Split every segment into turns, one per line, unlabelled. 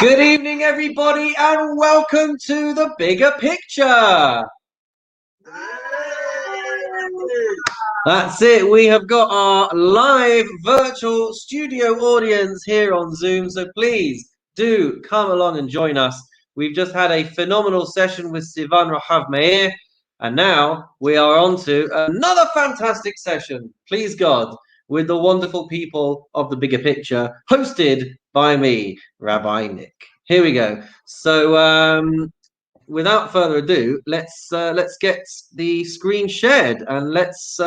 Good evening, everybody, and welcome to the bigger picture. That's it. We have got our live virtual studio audience here on Zoom, so please do come along and join us. We've just had a phenomenal session with Sivan Rahav Meir, and now we are on to another fantastic session, please God, with the wonderful people of the bigger picture, hosted by me, Rabbi Nick. Here we go. So without further ado, let's get the screen shared, and let's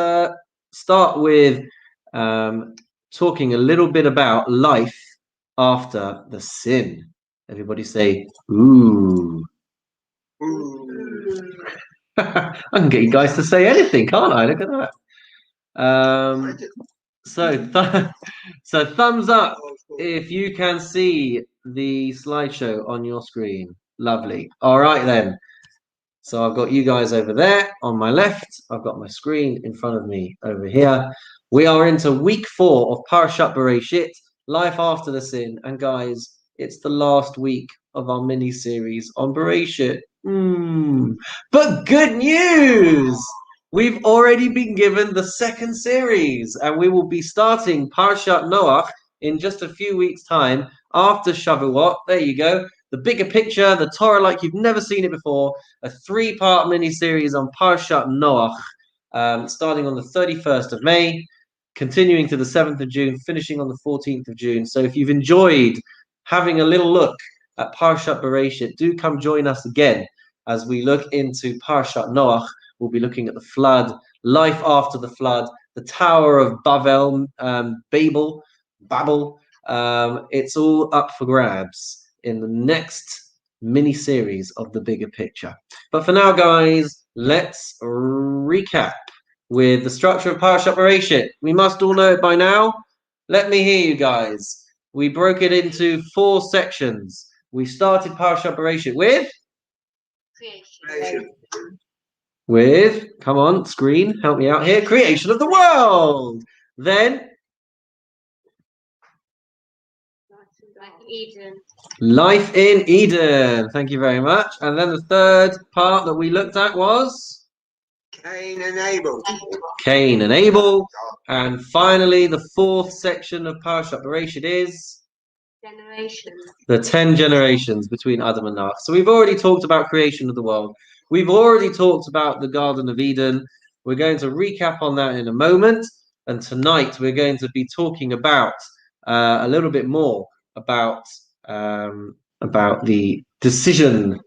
start with talking a little bit about life after the sin. Everybody say ooh. I can get you guys to say anything, can't I? Look at that. So thumbs up if you can see the slideshow on your screen. Lovely. All right then. So I've got you guys over there on my left. I've got my screen in front of me over here. We are into week 4 of Parashat Bereshit, Life After the Sin. And guys, it's the last week of our mini-series on Bereshit. But good news! We've already been given the second series, and we will be starting Parashat Noach in just a few weeks' time after Shavuot. There you go. The bigger picture, the Torah like you've never seen it before, a 3-part mini-series on Parashat Noach, starting on the 31st of May, continuing to the 7th of June, finishing on the 14th of June. So if you've enjoyed having a little look at Parashat Bereshit, do come join us again as we look into Parashat Noach. We'll be looking at the flood, life after the flood, the Tower of Babel. It's all up for grabs in the next mini-series of the bigger picture. But for now, guys, let's recap with the structure of Parashat Bereshit. We must all know it by now. Let me hear you guys. We broke it into 4 sections. We started Parashat Bereshit with? Creation. Come on, screen, help me out here. Creation of the world. Then?
Eden.
Life in Eden. Thank you very much. And then the third part that we looked at was?
Cain and Abel.
Cain and Abel. And finally, the 4th section of Parashat Bereshit is?
Generations.
The 10 generations between Adam and Noach. So we've already talked about creation of the world. We've already talked about the Garden of Eden. We're going to recap on that in a moment. And tonight we're going to be talking about a little bit more about the decision,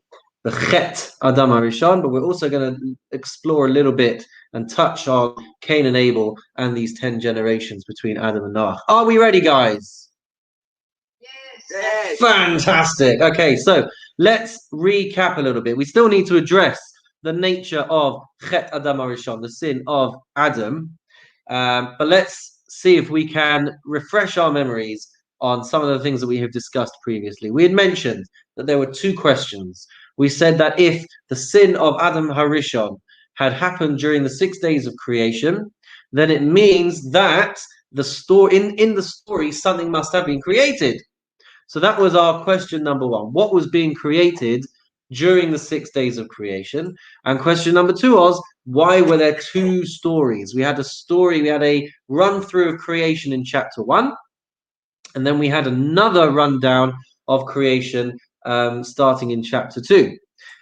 the Chet Adam HaRishon, but we're also going to explore a little bit and touch on Cain and Abel and these 10 generations between Adam and Noach. Are we ready, guys?
Yes.
Fantastic. Okay, so let's recap a little bit. We still need to address the nature of Chet Adam HaRishon, the sin of Adam. But let's see if we can refresh our memories on some of the things that we have discussed previously. We had mentioned that there were 2 questions. We said that if the sin of Adam HaRishon had happened during the 6 days of creation, then it means that the story in the story something must have been created. So that was our question number 1. What was being created during the 6 days of creation? And question number 2 was, why were there 2 stories? We had a run through of creation in chapter 1, and then we had another rundown of creation starting in chapter 2.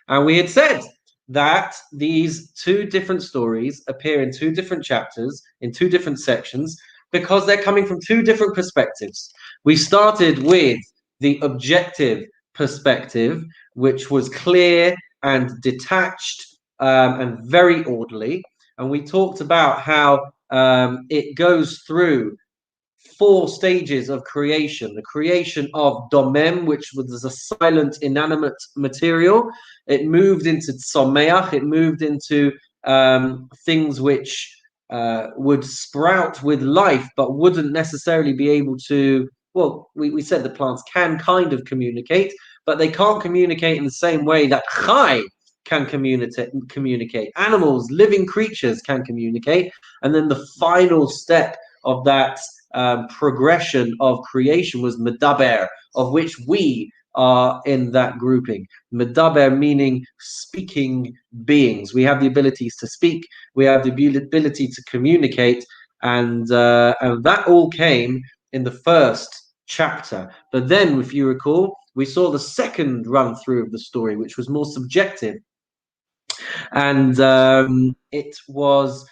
And we had said that these 2 different stories appear in 2 different chapters, in 2 different sections, because they're coming from 2 different perspectives. We started with the objective perspective, which was clear and detached and very orderly. And we talked about how it goes through 4 stages of creation. The creation of domem, which was a silent, inanimate material. It moved into tzomeach. It moved into things which would sprout with life, but wouldn't necessarily be able to. Well, we said the plants can kind of communicate, but they can't communicate in the same way that chai can communicate. Animals, living creatures can communicate. And then the final step of that progression of creation was medaber, of which we are in that grouping. Medaber meaning speaking beings. We have the abilities to speak. We have the ability to communicate, and that all came in the first chapter. But then, if you recall, we saw the second run through of the story, which was more subjective, and it was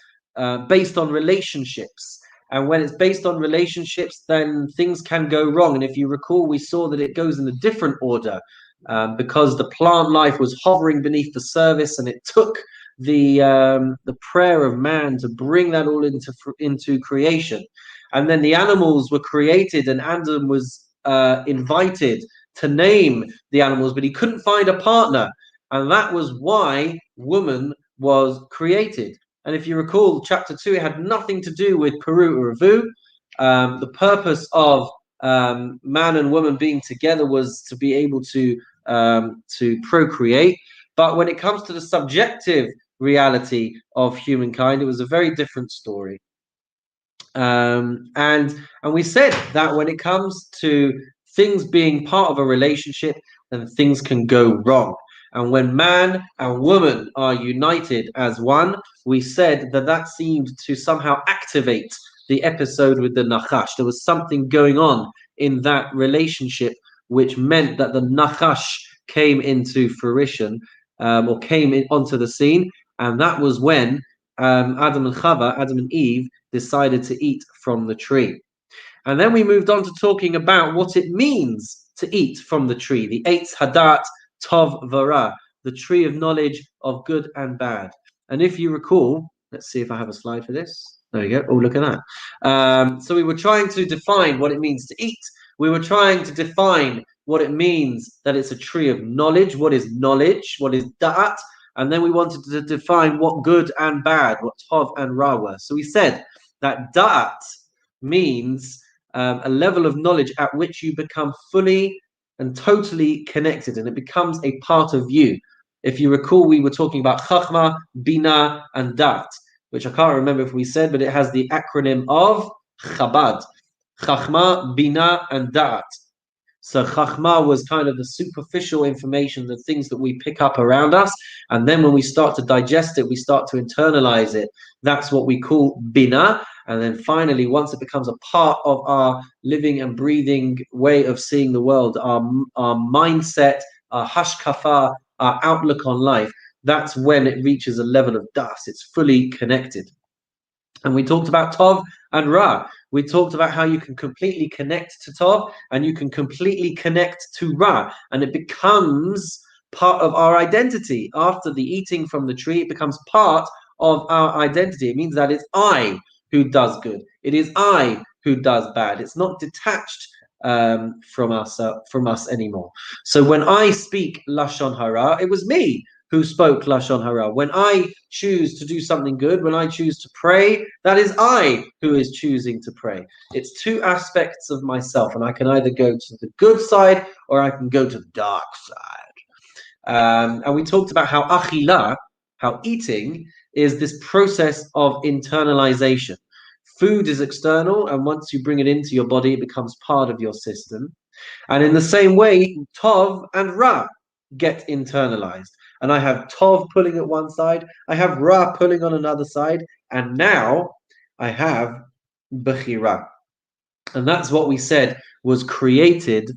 based on relationships. And when it's based on relationships, then things can go wrong. And if you recall, we saw that it goes in a different order because the plant life was hovering beneath the surface, and it took the prayer of man to bring that all into creation. And then the animals were created, and Adam was invited to name the animals, but he couldn't find a partner. And that was why woman was created. And if you recall, chapter 2, it had nothing to do with Peru or Avu. The purpose of man and woman being together was to be able to procreate. But when it comes to the subjective reality of humankind, it was a very different story. And we said that when it comes to things being part of a relationship, then things can go wrong. And when man and woman are united as one, we said that that seemed to somehow activate the episode with the Nachash. There was something going on in that relationship, which meant that the Nachash came into fruition, or came onto the scene. And that was when Adam and Chava, Adam and Eve, decided to eat from the tree. And then we moved on to talking about what it means to eat from the tree, the Eitz Hadat Tov Vara, the tree of knowledge of good and bad. And if you recall, let's see if I have a slide for this. There you go. Oh, look at that. So we were trying to define what it means to eat. We were trying to define what it means that it's a tree of knowledge. What is knowledge? What is da'at? And then we wanted to define what good and bad, what tov and ra were. So we said that da'at means a level of knowledge at which you become fully and totally connected, and it becomes a part of you. If you recall, we were talking about Chachma, Bina, and Dat, which I can't remember if we said, but it has the acronym of Chabad. Chachma, Bina, and Dat. So Chachma was kind of the superficial information, the things that we pick up around us. And then when we start to digest it, we start to internalize it. That's what we call Bina. And then finally, once it becomes a part of our living and breathing way of seeing the world, our mindset, our hashkafa, our outlook on life, that's when it reaches a level of das. It's fully connected. And we talked about Tov and Ra. We talked about how you can completely connect to Tov and you can completely connect to Ra. And it becomes part of our identity. After the eating from the tree, it becomes part of our identity. It means that it's I who does good. It is I who does bad. It's not detached from us anymore. So when I speak Lashon Hara, it was me who spoke Lashon Hara. When I choose to do something good, when I choose to pray, that is I who is choosing to pray. It's two aspects of myself, and I can either go to the good side or I can go to the dark side. And we talked about how achila, how eating, is this process of internalization. Food is external, and once you bring it into your body, it becomes part of your system. And in the same way, Tov and Ra get internalized. And I have Tov pulling at one side, I have Ra pulling on another side, and now I have Bechira. And that's what we said was created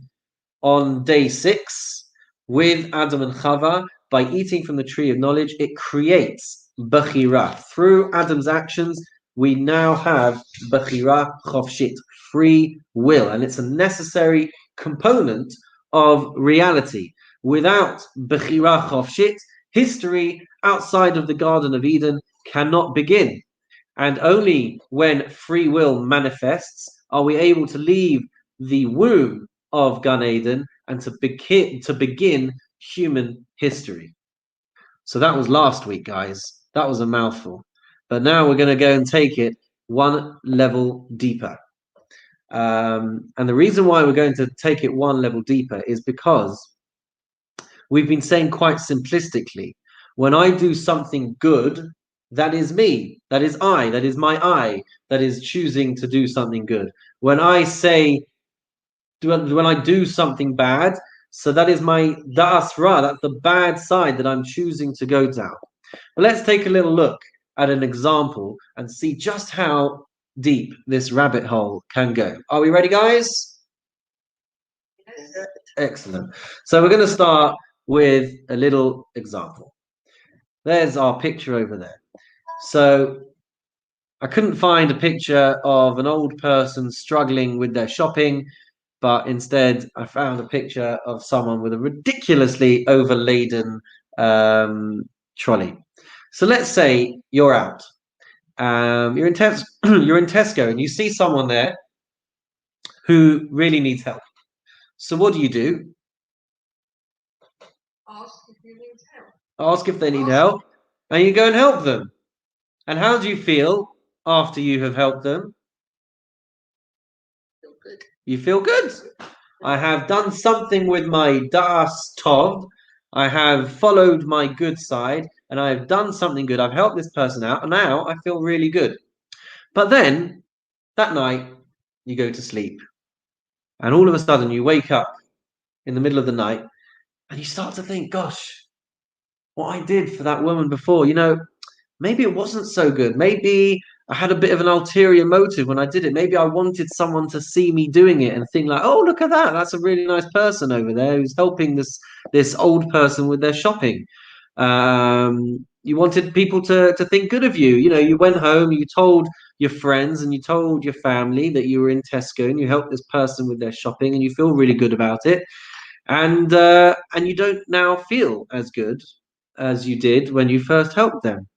on day 6 with Adam and Chava. By eating from the tree of knowledge, it creates Bechira. Through Adam's actions, we now have Bechira Chofshit, free will. And it's a necessary component of reality. Without Bechira Chofshit, history outside of the Garden of Eden cannot begin. And only when free will manifests are we able to leave the womb of Gan Eden and to begin human history. So that was last week, guys. That was a mouthful. But now we're going to go and take it one level deeper. And the reason why we're going to take it one level deeper is because we've been saying quite simplistically, when I do something good, That is me. That is I. That is my I. That is choosing to do something good. When I say, when I do something bad, so that is my da'as ra. That's the bad side that I'm choosing to go down. But let's take a little look at an example and see just how deep this rabbit hole can go. Are we ready, guys? Excellent. So we're going to start with a little example. There's our picture over there. So I couldn't find a picture of an old person struggling with their shopping, but instead I found a picture of someone with a ridiculously overladen trolley. So let's say you're out. You're in you're in Tesco and you see someone there who really needs help. So what do?
Ask if you need help.
Ask if they need help, and you go and help them. And how do you feel after you have helped them?
Feel good.
You feel good. I have done something with my das tov. I have followed my good side, and I have done something good. I've helped this person out, and now I feel really good. But then that night you go to sleep, and all of a sudden you wake up in the middle of the night, and you start to think, "Gosh, what I did for that woman before, maybe it wasn't so good. Maybe I had a bit of an ulterior motive when I did it. Maybe I wanted someone to see me doing it and think like, oh, look at that. That's a really nice person over there who's helping this old person with their shopping. You wanted people to think good of you. You went home, you told your friends and you told your family that you were in Tesco and you helped this person with their shopping and you feel really good about it. And you don't now feel as good as you did when you first helped them.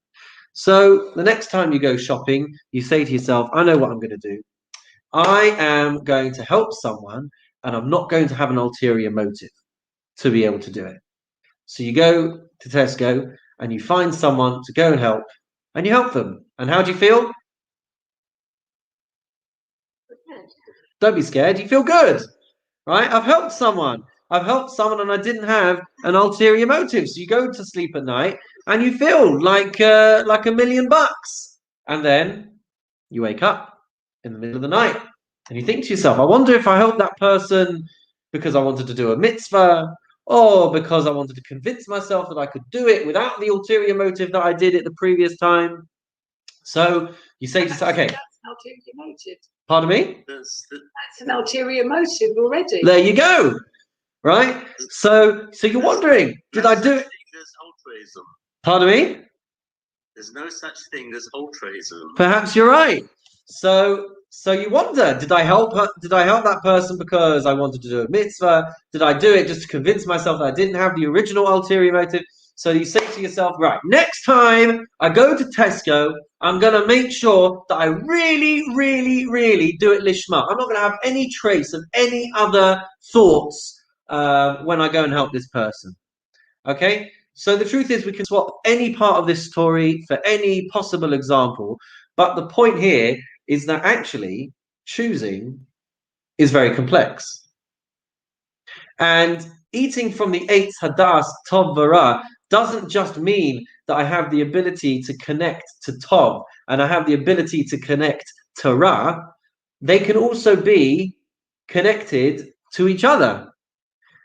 So the next time you go shopping, you say to yourself, I know what I'm going to do. I am going to help someone and I'm not going to have an ulterior motive to be able to do it. So you go to Tesco and you find someone to go and help and you help them. And how do you feel? Don't be scared. You feel good, right? I've helped someone and I didn't have an ulterior motive. So you go to sleep at night and you feel like $1 million. And then you wake up in the middle of the night and you think to yourself, I wonder if I helped that person because I wanted to do a mitzvah or because I wanted to convince myself that I could do it without the ulterior motive that I did it the previous time. So you say to yourself, okay.
That's an ulterior motive.
Pardon me?
That's an ulterior motive already.
There you go. Right? So you're wondering, did I do it?
There's altruism.
Pardon me?
There's no such thing as altruism.
Perhaps you're right. So you wonder, did I help her? Did I help that person because I wanted to do a mitzvah? Did I do it just to convince myself that I didn't have the original ulterior motive? So you say to yourself, right, next time I go to Tesco, I'm going to make sure that I really, really, really do it lishma. I'm not going to have any trace of any other thoughts when I go and help this person. Okay? So the truth is we can swap any part of this story for any possible example. But the point here is that actually choosing is very complex. And eating from the eight hadas tov v'ra doesn't just mean that I have the ability to connect to tov and I have the ability to connect to ra. They can also be connected to each other.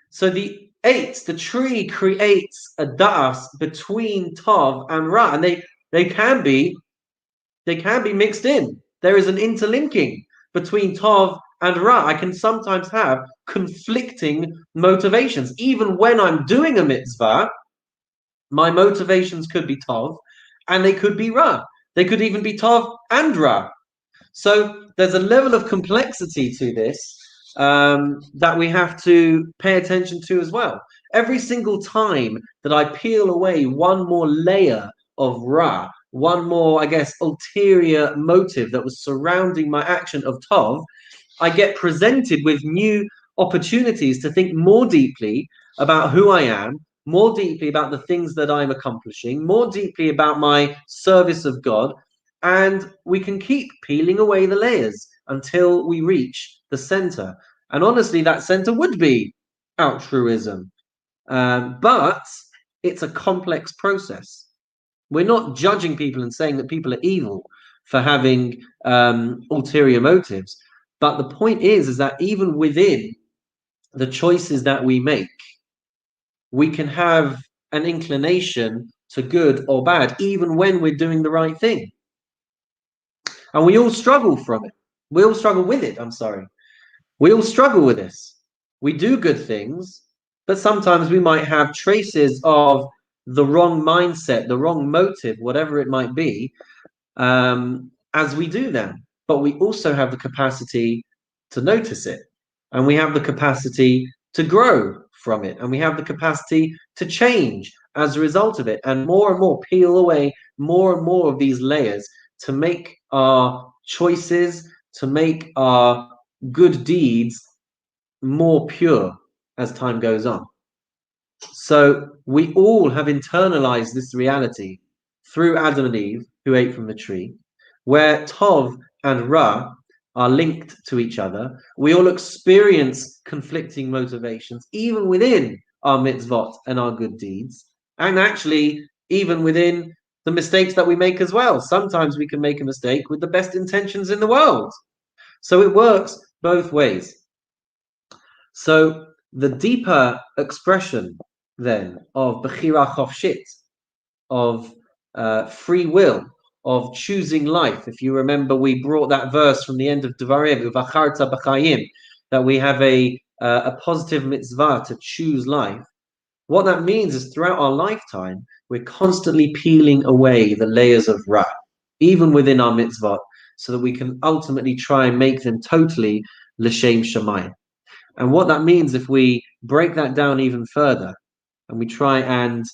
So the tree creates a das between tov and ra, and they can be mixed in. There is an interlinking between tov and ra. I can sometimes have conflicting motivations. Even when I'm doing a mitzvah, my motivations could be tov and they could be ra. They could even be tov and ra. So there's a level of complexity to this that we have to pay attention to as well. Every single time that I peel away one more layer of ra, one more, I guess, ulterior motive that was surrounding my action of tov, I get presented with new opportunities to think more deeply about who I am, more deeply about the things that I'm accomplishing, more deeply about my service of God, and we can keep peeling away the layers until we reach the center. And honestly, that center would be altruism. But it's a complex process. We're not judging people and saying that people are evil for having ulterior motives. But the point is that even within the choices that we make, we can have an inclination to good or bad, even when we're doing the right thing. And we all struggle from it. We all struggle with it. I'm sorry. We all struggle with this. We do good things, but sometimes we might have traces of the wrong mindset, the wrong motive, whatever it might be, as we do them. But we also have the capacity to notice it, and we have the capacity to grow from it, and we have the capacity to change as a result of it, and more peel away more and more of these layers to make our choices, to make our good deeds more pure as time goes on. So we all have internalized this reality through Adam and Eve, who ate from the tree, where Tov and Ra are linked to each other. We all experience conflicting motivations, even within our mitzvot and our good deeds, and actually even within the mistakes that we make as well. Sometimes we can make a mistake with the best intentions in the world. So it works both ways. So the deeper expression then of Bechira Chofshit, of free will, of choosing life. If you remember, we brought that verse from the end of Devarim, Uvacharta b'chayim, that we have a positive mitzvah to choose life. What that means is throughout our lifetime, we're constantly peeling away the layers of Ra, even within our mitzvot, so that we can ultimately try and make them totally l'shem shamayim. And what that means, if we break that down even further, and we try and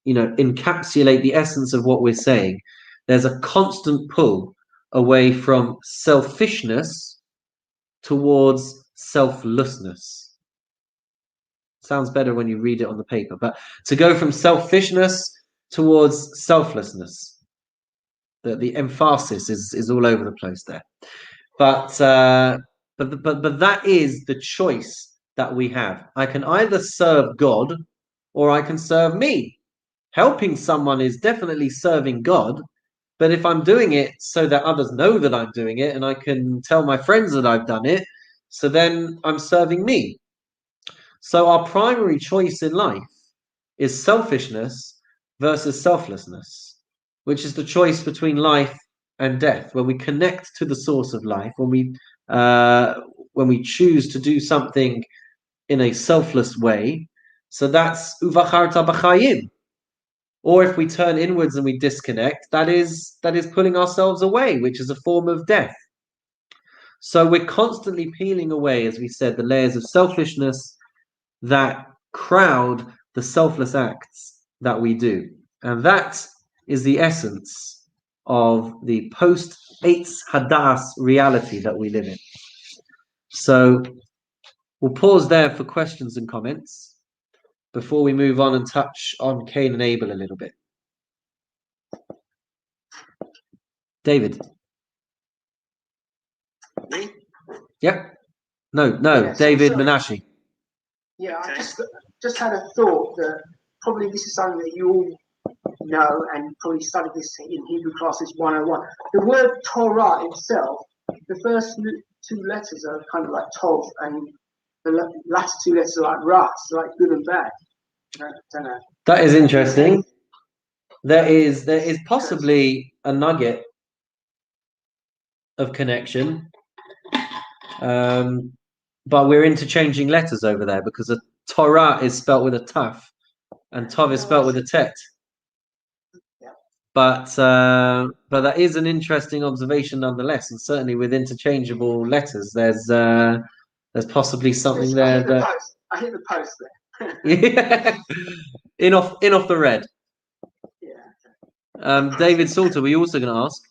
encapsulate the essence of what we're saying, there's a constant pull away from selfishness towards selflessness. Sounds better when you read it on the paper, but to go from selfishness towards selflessness, the emphasis is all over the place there. But that is the choice that we have. I can either serve God or I can serve me. Helping someone is definitely serving God, but if I'm doing it so that others know that I'm doing it and I can tell my friends that I've done it, so then I'm serving me. So our primary choice in life is selfishness versus selflessness, which is the choice between life and death, when we connect to the source of life, when we choose to do something in a selfless way. So that's uvacharta b'chayim. Or if we turn inwards and we disconnect, that is pulling ourselves away, which is a form of death. So we're constantly peeling away, as we said, the layers of selfishness that crowd the selfless acts that we do. And that is the essence of the post-Eitz Hadas reality that we live in. So we'll pause there for questions and comments before we move on and touch on Cain and Abel a little bit. David?
Me?
Yep. No,
Yes,
David
so-
Menashe.
Yeah,
Okay.
I just had a thought that probably this is something that you all know and probably studied this in Hebrew classes 101. The word Torah itself, the first two letters are kind of like Tov, and the latter two letters are like Ra, so like good and bad. I don't know.
That is interesting. There is possibly a nugget of connection, but we're interchanging letters over there because a Torah is spelt with a taf and Tov is spelt with a tet.
Yeah.
But that is an interesting observation nonetheless, and certainly with interchangeable letters, there's possibly something there that
I hit the post there.
yeah, in off the red.
Yeah.
David Salter, were you also going to ask?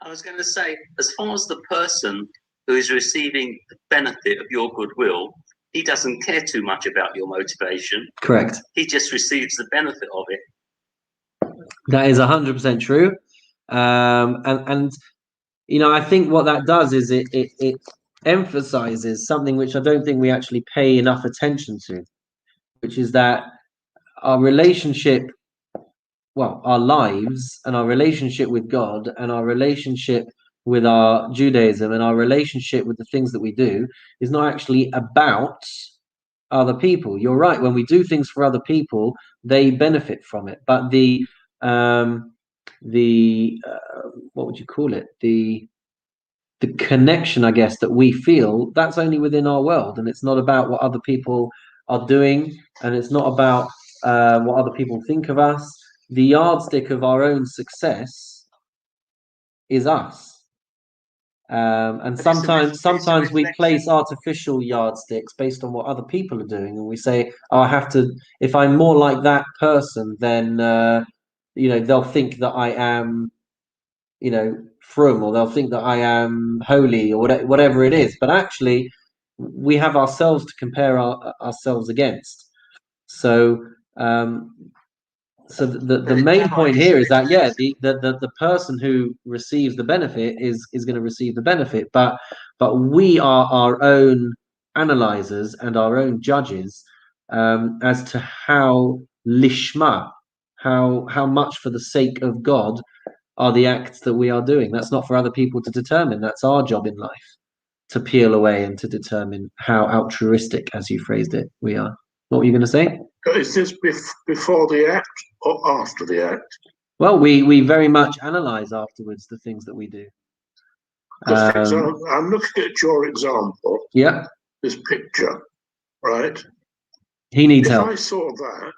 I was going to say, as far as the person who is receiving the benefit of your goodwill, he doesn't care too much about your motivation.
Correct.
He just receives the benefit of it.
That is 100% true. And I think what that does is it emphasizes something which I don't think we actually pay enough attention to, which is that our relationship well, our lives and our relationship with God and our relationship with our Judaism and our relationship with the things that we do is not actually about other people. You're right. When we do things for other people, they benefit from it. But what would you call it? The connection, I guess, that we feel, that's only within our world, and it's not about what other people are doing, and it's not about what other people think of us. The yardstick of our own success is us. And
But it's a
sometimes we
reflection.
place artificial yardsticks based on what other people are doing, and we say, "Oh, I have to. If I'm more like that person, then they'll think that I am, frum, or they'll think that I am holy, or whatever it is." But actually, we have ourselves to compare ourselves against. So the main point here is that the person who receives the benefit is going to receive the benefit, but we are our own analyzers and our own judges as to how lishma, how much for the sake of God are the acts that we are doing. That's not for other people to determine. That's our job in life, to peel away and to determine how altruistic, as you phrased it, we are. What were you going to say?
Is this before the act or after the act?
Well, we very much analyze afterwards the things that we do.
Because, for example, I'm looking at your example.
Yeah.
This picture, right?
He needs
if
help.
I saw that,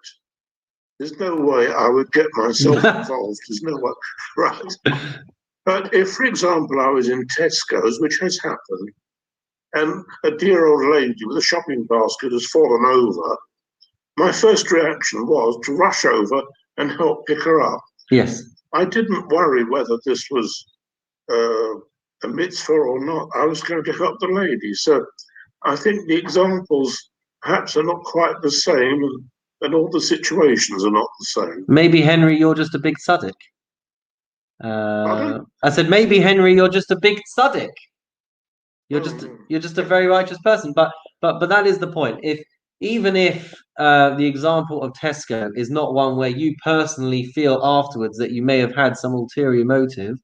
there's no way I would get myself involved. There's no way, right? But if, for example, I was in Tesco's, which has happened, and a dear old lady with a shopping basket has fallen over, my first reaction was to rush over and help pick her up.
Yes.
I didn't worry whether this was a mitzvah or not. I was going to help the lady. So I think the examples perhaps are not quite the same, and all the situations are not the same.
Maybe, Henry, you're just a big tzaddik. I said, maybe, Henry, you're just a big tzaddik. You're just a very righteous person. But that is the point. Even if the example of Tesco is not one where you personally feel afterwards that you may have had some ulterior motive,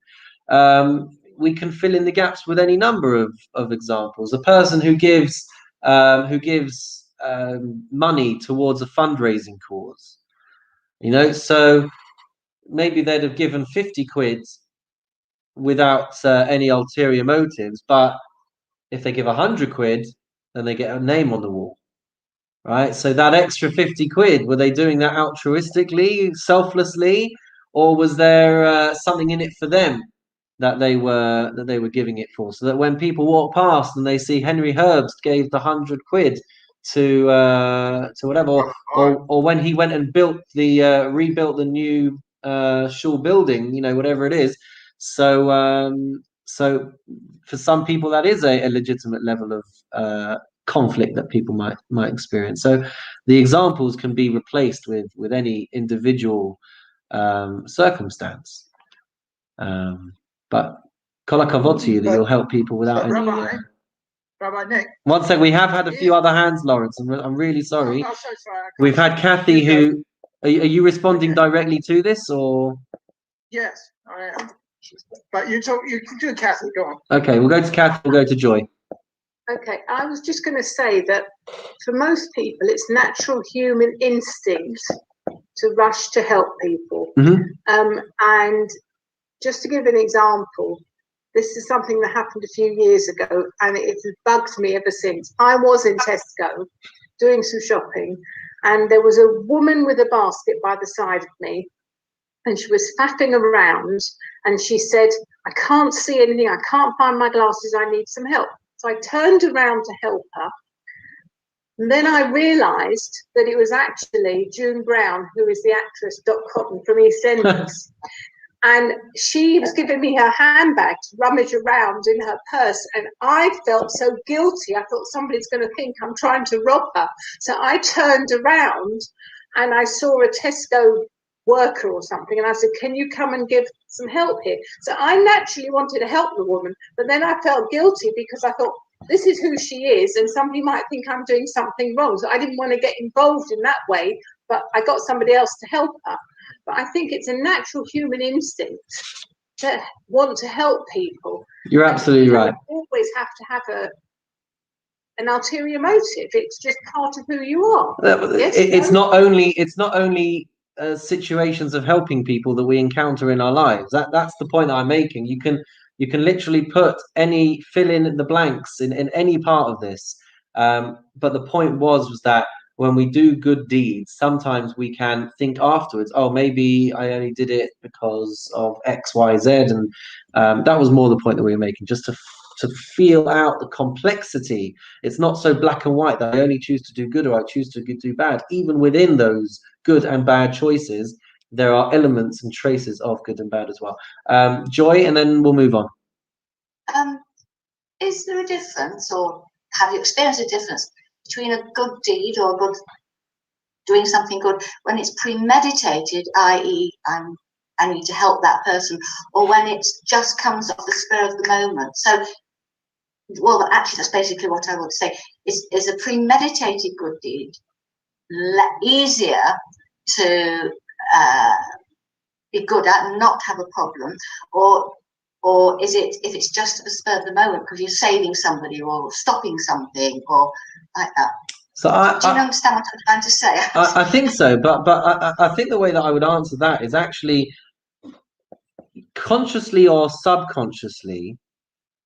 we can fill in the gaps with any number of examples. A person who gives money towards a fundraising cause, so maybe they'd have given 50 quid without any ulterior motives, but if they give 100 quid, then they get a name on the wall, right? So that extra 50 quid, were they doing that altruistically, selflessly, or was there something in it for them that they were giving it for? So that when people walk past and they see Henry Herbst gave the 100 quid to whatever, or when he went and rebuilt the new shul building, whatever it is. So for some people that is a legitimate level of conflict that people might experience. So the examples can be replaced with any individual circumstance. But kol hakavod to you that you'll help people without any.
Rabbi Nick.
One sec, we have had a few other hands, Lawrence. I'm really sorry.
I'm so sorry.
We've had Kathy who. Are you responding directly to this, or?
Yes, I am. But you can do Kathy, go on.
Okay, we'll go to Kathy, we'll go to Joy.
Okay, I was just going to say that for most people, it's natural human instinct to rush to help people.
Mm-hmm.
And just to give an example, this is something that happened a few years ago, and it's bugged me ever since. I was in Tesco doing some shopping, and there was a woman with a basket by the side of me, and she was faffing around, and she said, "I can't see anything, I can't find my glasses, I need some help." So I turned around to help her, and then I realised that it was actually June Brown, who is the actress Dot Cotton from EastEnders. And she was giving me her handbag to rummage around in her purse, and I felt so guilty. I thought somebody's going to think I'm trying to rob her. So I turned around and I saw a Tesco worker or something, and I said, "Can you come and give some help here?" So I naturally wanted to help the woman, but then I felt guilty because I thought, this is who she is, and somebody might think I'm doing something wrong. So I didn't want to get involved in that way, but I got somebody else to help her. but I think it's a natural human instinct to want to help people.
You're absolutely right.
You always have to have an ulterior motive. It's just part of who you are. Yes,
It's not only situations of helping people that we encounter in our lives. That's the point that I'm making. You can literally fill in the blanks in any part of this. But the point was that when we do good deeds, sometimes we can think afterwards, oh, maybe I only did it because of X, Y, Z, and that was more the point that we were making, just to feel out the complexity. It's not so black and white that I only choose to do good or I choose to do bad. Even within those good and bad choices, there are elements and traces of good and bad as well. Joy, and then we'll move on.
Is there a difference, or have you experienced a difference between a good deed or doing something good when it's premeditated, i.e. I need to help that person, or when it just comes off the spur of the moment? So, well, actually, that's basically what I would say. Is a premeditated good deed easier to be good at and not have a problem, or is it, if it's just at the spur of the moment because you're saving somebody or stopping something or like that?
So
do you understand what I'm trying to say?
I think so, but I think the way that I would answer that is actually consciously or subconsciously,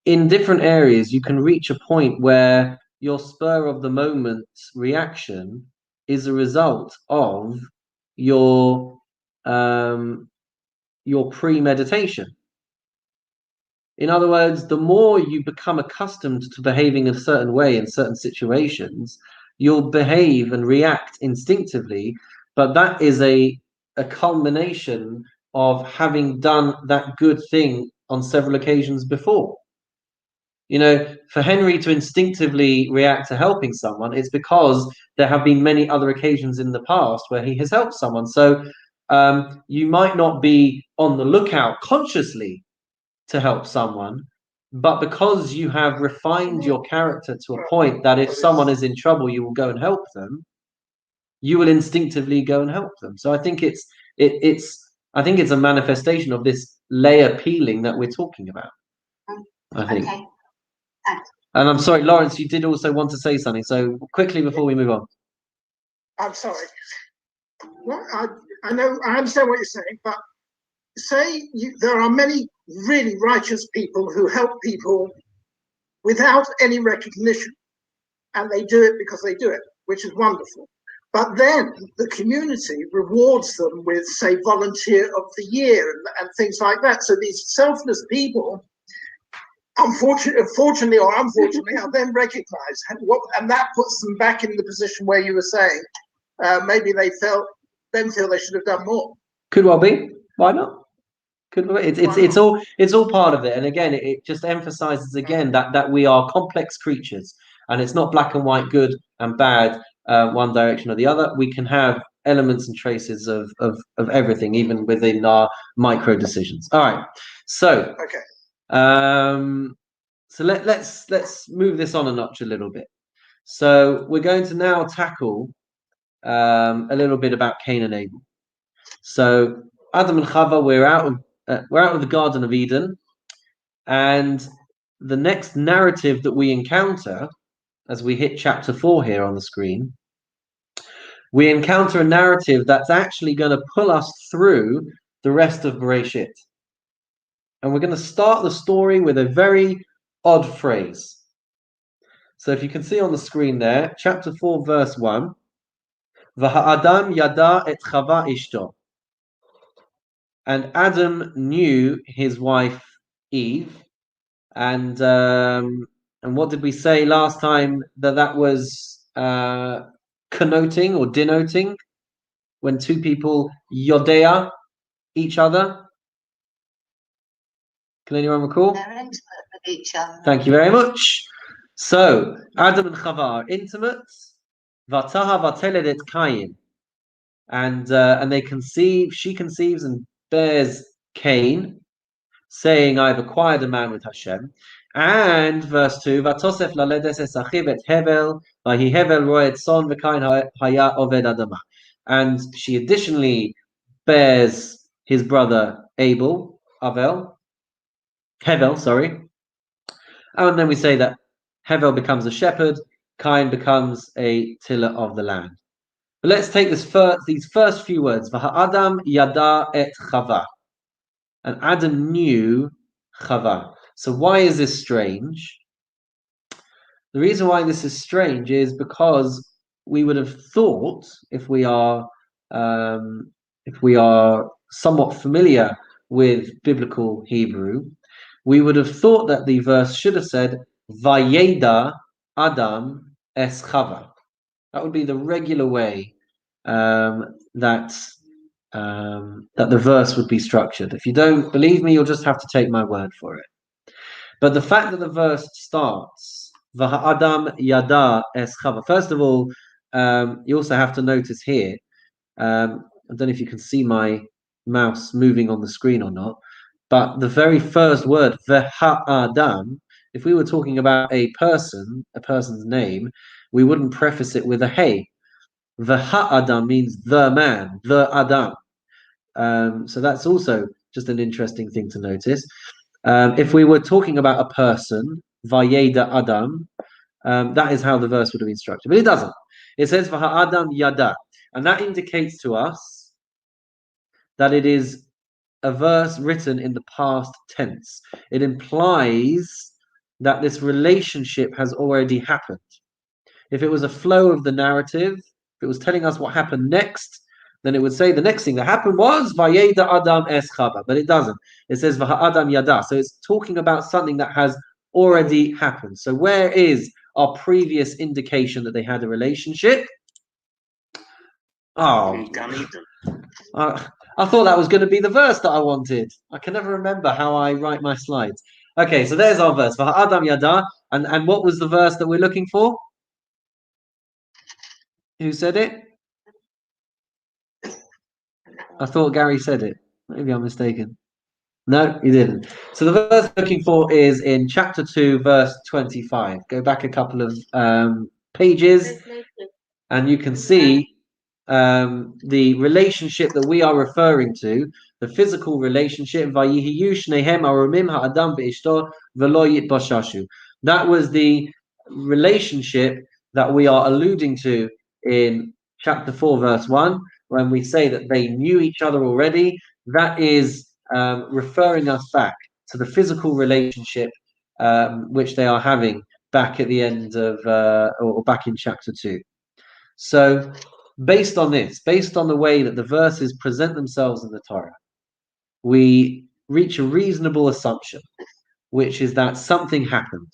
in different areas, you can reach a point where your spur of the moment reaction is a result of your premeditation. In other words, the more you become accustomed to behaving a certain way in certain situations, you'll behave and react instinctively, but that is a culmination of having done that good thing on several occasions before. You know, for Henry to instinctively react to helping someone, it's because there have been many other occasions in the past where he has helped someone. So you might not be on the lookout consciously to help someone, but because you have refined your character to a point that if someone is in trouble, you will go and help them, you will instinctively go and help them. So I think it's a manifestation of this layer peeling that we're talking about. I think.
Okay.
And I'm sorry, Lawrence, you did also want to say something. So quickly before we move on.
I'm sorry. Well, I know, I understand what you're saying, but say there are many really righteous people who help people without any recognition, and they do it because they do it, which is wonderful. But then the community rewards them with, say, Volunteer of the Year and things like that. So these selfless people, fortunately or unfortunately, are then recognized, and that puts them back in the position where you were saying maybe they feel they should have done more.
Could well be. Why not? Could be. It's all part of it. And again, it just emphasizes again that we are complex creatures, and it's not black and white, good and bad, one direction or the other. We can have elements and traces of everything, even within our micro decisions. All right. So
okay.
So let's move this on a notch a little bit. So we're going to now tackle a little bit about Cain and Abel. So Adam and Chava, we're out of the Garden of Eden, and the next narrative that we encounter as we hit chapter 4 here on the screen, we encounter a narrative that's actually going to pull us through the rest of Bereshit. And we're going to start the story with a very odd phrase. So if you can see on the screen there, chapter 4, verse 1, V'ha'adam yada et Chava ishto. And Adam knew his wife Eve. And what did we say last time that was connoting or denoting? When two people yodea each other? Can anyone recall?
They're intimate with each other.
Thank you very much. So Adam and Chava are intimate. Vataha vateledet Cain, and they conceive. She conceives and bears Cain, saying, "I've acquired a man with Hashem." And verse 2, Vatosef laledes es achiv et Hevel, vahi Hevel roed son v'Cain haya oved adama. And she additionally bears his brother Hevel, sorry. And then we say that Hevel becomes a shepherd, Cain becomes a tiller of the land. But let's take these first few words. V'ha'adam yada et Chava. And Adam knew Chava. So why is this strange? The reason why this is strange is because we would have thought, if we are somewhat familiar with biblical Hebrew, we would have thought that the verse should have said Vayeda Adam es Chava. That would be the regular way that the verse would be structured. If you don't believe me, you'll just have to take my word for it. But the fact that the verse starts V'ha'adam yada es Chava. First of all, you also have to notice here. I don't know if you can see my mouse moving on the screen or not, but the very first word V'ha'adam. If we were talking about a person's name, we wouldn't preface it with a hey. V'ha'adam means the man, the Adam. So that's also just an interesting thing to notice. If we were talking about a person, Vayeda Adam, that is how the verse would have been structured. But it doesn't. It says V'ha'adam yada. And that indicates to us that it is a verse written in the past tense. It implies that this relationship has already happened. If it was a flow of the narrative, if it was telling us what happened next, then it would say the next thing that happened was Vayeda Adam es Chava, but it doesn't. It says V'ha'adam yada. So it's talking about something that has already happened. So where is our previous indication that they had a relationship? Oh, I thought that was going to be the verse that I wanted. I can never remember how I write my slides. Okay, so there's our verse. V'ha'adam yada. And what was the verse that we're looking for? Who said it? I thought Gary said it. Maybe I'm mistaken. No, he didn't. So the verse we're looking for is in chapter 2, verse 25. Go back a couple of pages, and you can see the relationship that we are referring to, the physical relationship. That was the relationship that we are alluding to in chapter 4, verse 1, when we say that they knew each other already. That is referring us back to the physical relationship which they are having back at the end of, or back in chapter 2. So, based on this, based on the way that the verses present themselves in the Torah, we reach a reasonable assumption, which is that something happened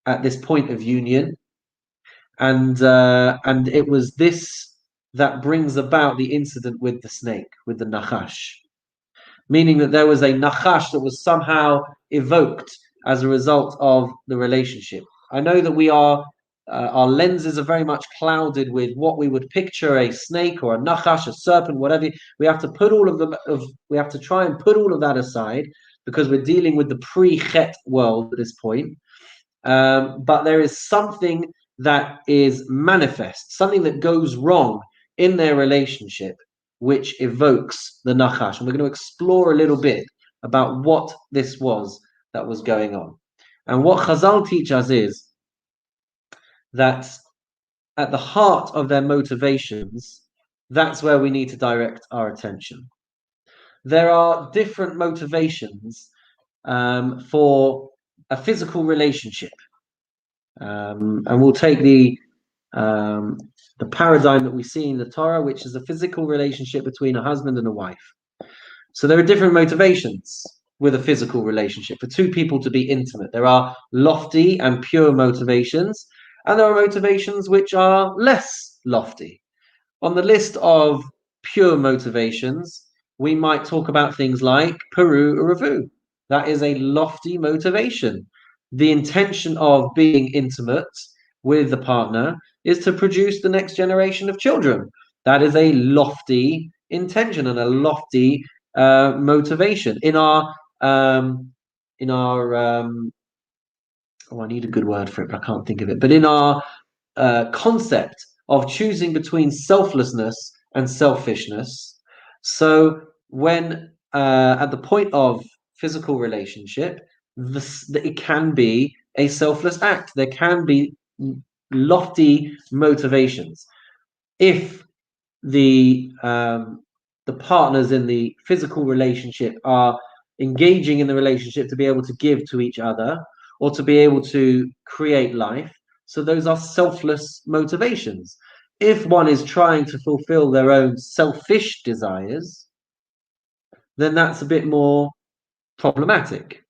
at this point of union, and it was this that brings about the incident with the snake, with the nachash, meaning that there was a nachash that was somehow evoked as a result of the relationship. I know that we are our lenses are very much clouded with what we would picture a snake or a nachash, a serpent, whatever. We have to put all of them. We have to try and put all of that aside because we're dealing with the pre-Chet world at this point. But there is something that is manifest, something that goes wrong in their relationship, which evokes the nachash. And we're going to explore a little bit about what this was that was going on. And what Chazal teach us is that at the heart of their motivations, that's where we need to direct our attention. There are different motivations for a physical relationship. And we'll take the paradigm that we see in the Torah, which is a physical relationship between a husband and a wife. So there are different motivations with a physical relationship for two people to be intimate. There are lofty and pure motivations, and there are motivations which are less lofty. On the list of pure motivations, we might talk about things like Peru Uravu. That is a lofty motivation. The intention of being intimate with the partner is to produce the next generation of children. That is a lofty intention and a lofty motivation. I need a good word for it, but I can't think of it. But in our concept of choosing between selflessness and selfishness, So when at the point of physical relationship, it can be a selfless act. There can be lofty motivations. If the partners in the physical relationship are engaging in the relationship to be able to give to each other or to be able to create life, so those are selfless motivations. If one is trying to fulfill their own selfish desires, then that's a bit more problematic.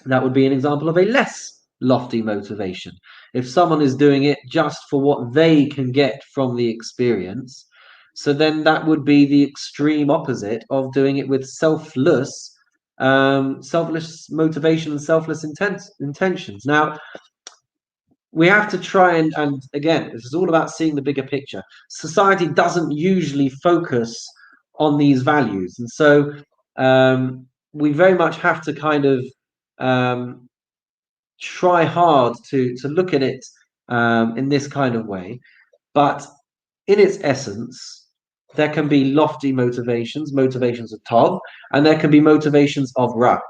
That would be an example of a less lofty motivation. If someone is doing it just for what they can get from the experience, so then that would be the extreme opposite of doing it with selfless motivation and selfless intentions. Now, we have to try and again, this is all about seeing the bigger picture. Society doesn't usually focus on these values, and so we very much have to kind of try hard to look at it in this kind of way. But in its essence, there can be lofty motivations of Tov, and there can be motivations of Ra.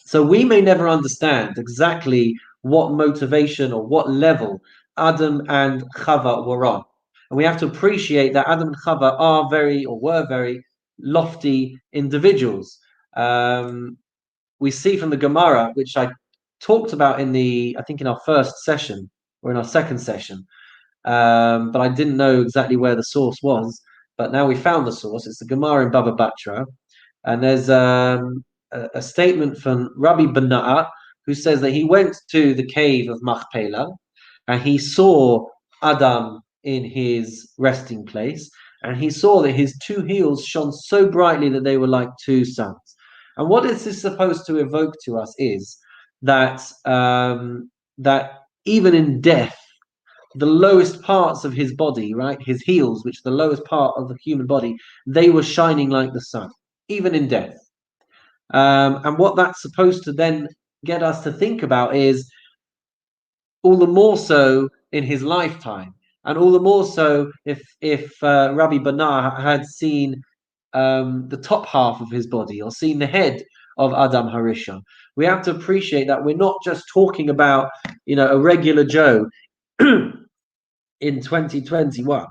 So we may never understand exactly what motivation or what level Adam and Chava were on. And we have to appreciate that Adam and Chava were very lofty individuals. We see from the Gemara, which I talked about I think in our first session or in our second session, but I didn't know exactly where the source was. But now we found the source. It's the Gemara in Baba Batra, and there's a statement from Rabbi Bena'a, who says that he went to the cave of Machpelah and he saw Adam in his resting place, and he saw that his two heels shone so brightly that they were like two suns. And what this is supposed to evoke to us is that that even in death, the lowest parts of his body, right, his heels, which are the lowest part of the human body, they were shining like the sun, even in death. And what that's supposed to then get us to think about is all the more so in his lifetime, and all the more so if Rabbi Bena'a had seen the top half of his body or seen the head of Adam Harishon. We have to appreciate that we're not just talking about, a regular Joe in 2021.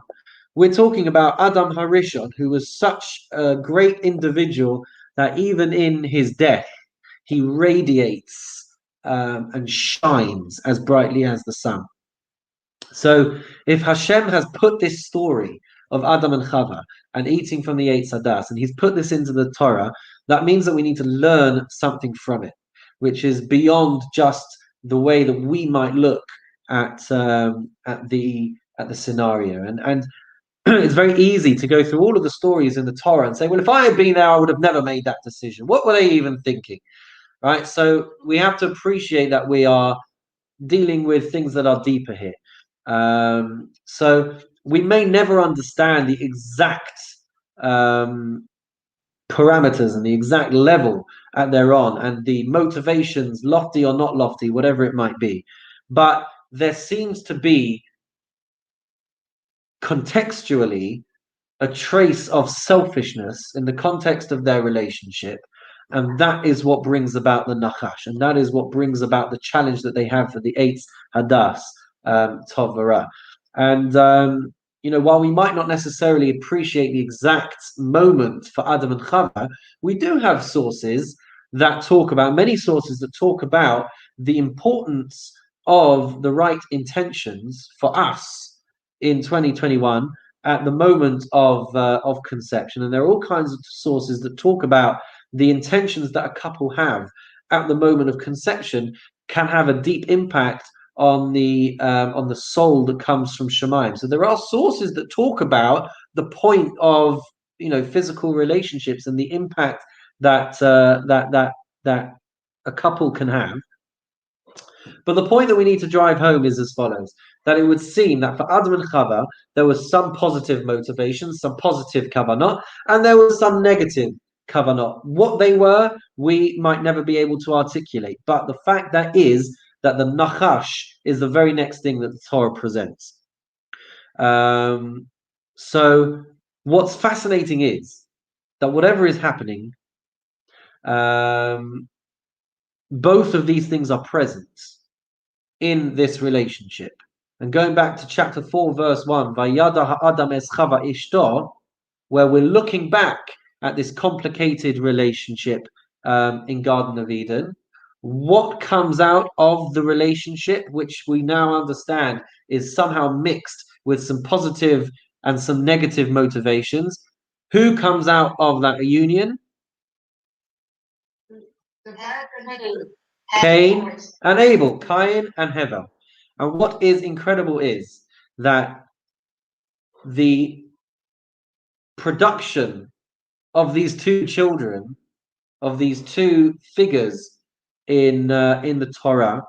We're talking about Adam Harishon, who was such a great individual that even in his death, he radiates and shines as brightly as the sun. So if Hashem has put this story of Adam and Chava and eating from the Eitz Hadas, and he's put this into the Torah, that means that we need to learn something from it, which is beyond just the way that we might look at the scenario. And it's very easy to go through all of the stories in the Torah and say, well, if I had been there, I would have never made that decision. What were they even thinking? Right? So we have to appreciate that we are dealing with things that are deeper here. So we may never understand the exact parameters and the exact level that they're on and the motivations, lofty or not lofty, whatever it might be. But there seems to be contextually a trace of selfishness in the context of their relationship, and that is what brings about the nachash, and that is what brings about the challenge that they have for the Eitz Hadas, Tov V'Ra. And while we might not necessarily appreciate the exact moment for Adam and Chava, we do have sources that talk about the importance of the right intentions for us in 2021 at the moment of conception. And there are all kinds of sources that talk about the intentions that a couple have at the moment of conception can have a deep impact on the soul that comes from Shemaim. So there are sources that talk about the point of physical relationships and the impact that that a couple can have. But the point that we need to drive home is as follows: that it would seem that for Adam and Chava, there was some positive motivation, some positive kavanah, and there was some negative kavanah. What they were, we might never be able to articulate. But the fact that is that the nachash is the very next thing that the Torah presents. So what's fascinating is that whatever is happening, both of these things are present in this relationship. And going back to chapter 4, verse 1, Vayada ha'adam es chava ishto, where we're looking back at this complicated relationship in Garden of Eden, what comes out of the relationship, which we now understand is somehow mixed with some positive and some negative motivations. Who comes out of that union? Cain and Abel, Cain and Hevel. And what is incredible is that the production of these two children, of these two figures in the Torah,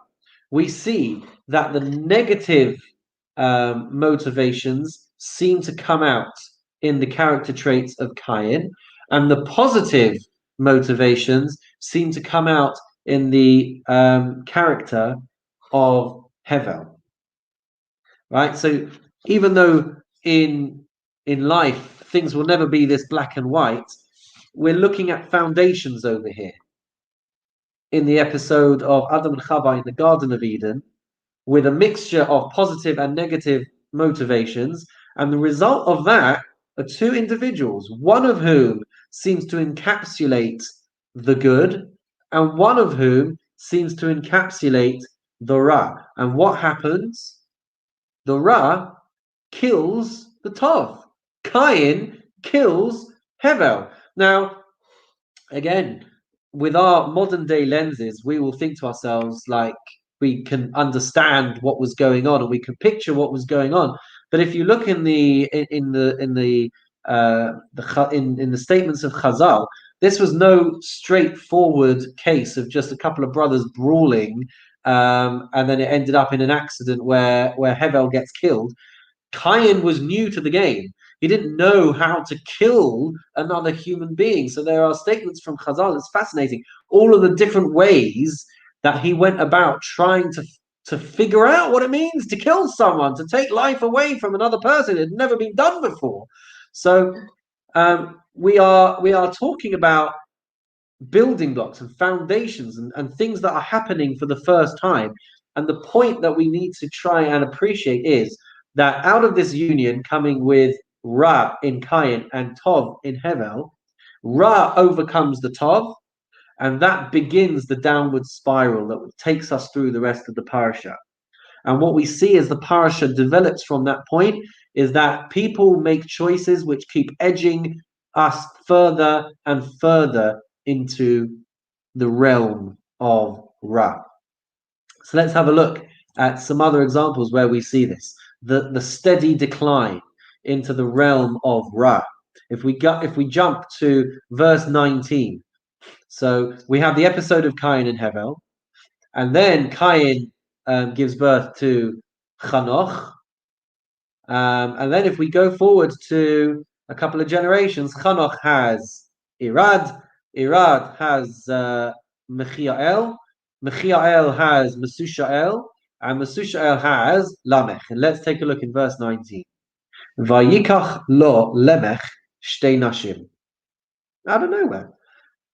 we see that the negative motivations seem to come out in the character traits of Cain, and the positive motivations seem to come out in the character of Hevel. Right? So even though in life things will never be this black and white, we're looking at foundations over here. In the episode of Adam and Chava in the Garden of Eden, with a mixture of positive and negative motivations, and the result of that are two individuals, one of whom seems to encapsulate the good, and one of whom seems to encapsulate the Ra. And what happens? The Ra kills the Tov. Cain kills Hevel. Now, again, with our modern day lenses, we will think to ourselves like we can understand what was going on and we can picture what was going on. But if you look in the statements of Chazal, this was no straightforward case of just a couple of brothers brawling, and then it ended up in an accident where Hevel gets killed. Cain was new to the game. He didn't know how to kill another human being. So there are statements from Chazal. It's fascinating. All of the different ways that he went about trying to figure out what it means to kill someone, to take life away from another person. It had never been done before. So we are talking about building blocks and foundations and things that are happening for the first time. And the point that we need to try and appreciate is that out of this union coming with Ra in Cain and Tov in Hevel, Ra overcomes the Tov, and that begins the downward spiral that takes us through the rest of the parasha. And what we see as the parasha develops from that point is that people make choices which keep edging us further and further into the realm of Ra. So let's have a look at some other examples where we see this. The steady decline into the realm of Ra. If we jump to verse 19, so we have the episode of Cain and Hevel, and then Cain gives birth to Chanoch, and then if we go forward to a couple of generations, Chanoch has Irad has Mechiael has Mesushael, and Mesushael has Lamech. And let's take a look in verse 19. Vayikach lo Lemech shtei nashim. Out of nowhere,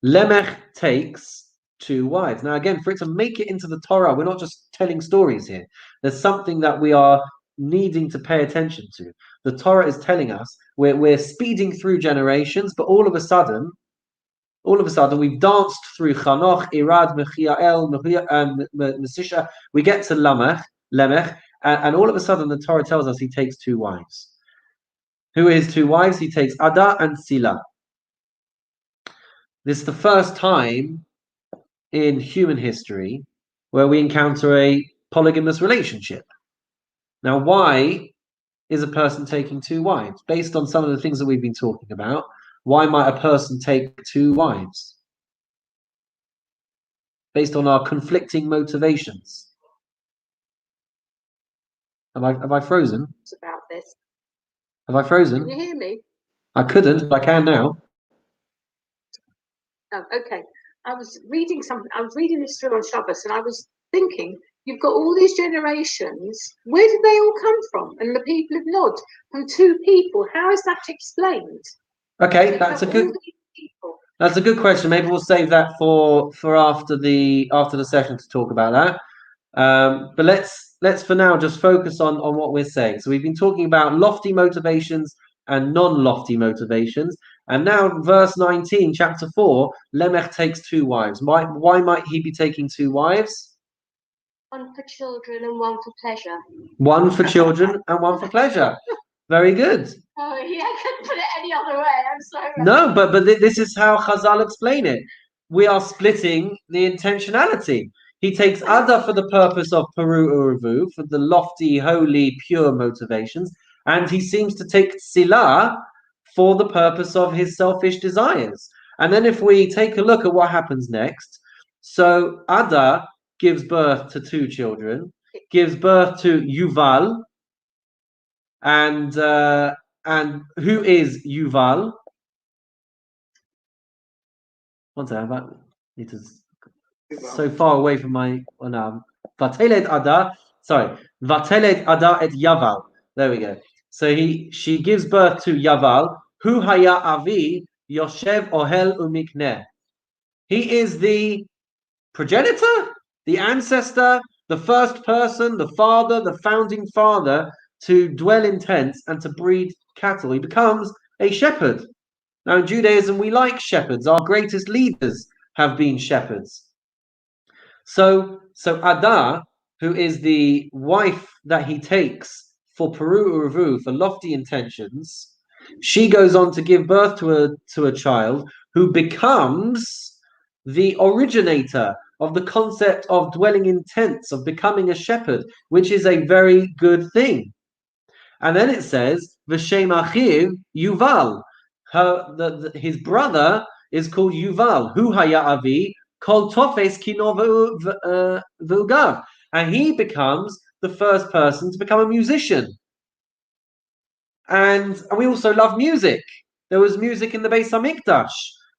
Lemech takes two wives. Now, again, for it to make it into the Torah, we're not just telling stories here. There's something that we are needing to pay attention to. The Torah is telling us we're speeding through generations, but all of a sudden, we've danced through Chanoch, Irad, Mechiael, and Mesisha. We get to Lemech, and all of a sudden the Torah tells us he takes two wives. Who are his two wives? He takes Ada and Sila. This is the first time in human history where we encounter a polygamous relationship. Now, why is a person taking two wives? Based on some of the things that we've been talking about, why might a person take two wives? Based on our conflicting motivations. Have I frozen?
It's about this.
Have I frozen?
Can you hear me?
I couldn't, but I can now.
Oh, okay. I was reading something. I was reading this through on Shabbos, and I was thinking, you've got all these generations. Where did they all come from? And the people of Nod, from 2 people. How is that explained?
Okay,
You
that's a
have
good.
all these people.
That's a good question. Maybe we'll save that for after the session to talk about that. But let's for now just focus on what we're saying. So we've been talking about lofty motivations and non-lofty motivations, and now verse 19, chapter 4, Lemech takes 2 wives. Why might he be taking 2 wives?
One for children and one for pleasure.
One for children and one for pleasure. Very good.
Oh, yeah, I couldn't put it any other way. I'm sorry.
No, but this is how Chazal explain it. We are splitting the intentionality. He takes Ada for the purpose of Peru Uruvu, for the lofty, holy, pure motivations, and he seems to take Sila for the purpose of his selfish desires. And then if we take a look at what happens next, so Ada gives birth to 2 children, gives birth to Yuval, and who is Yuval? One second, it is so far away from my Vateled Ada. Sorry, Vateled Ada et Yaval. There we go. So she gives birth to Yaval. Hu haya avi Yoshev ohel umikneh. He is the progenitor, the ancestor, the first person, the father, the founding father to dwell in tents and to breed cattle. He becomes a shepherd. Now, in Judaism, we like shepherds. Our greatest leaders have been shepherds. So Ada, who is the wife that he takes for Peru Uruvu, for lofty intentions, she goes on to give birth to a child who becomes the originator of the concept of dwelling in tents, of becoming a shepherd, which is a very good thing. And then it says, V'shem achiv Yuval. His brother is called Yuval. Hu haya avi kol tofes kino v'ugav. And he becomes the first person to become a musician. And we also love music. There was music in the Beis Hamikdash.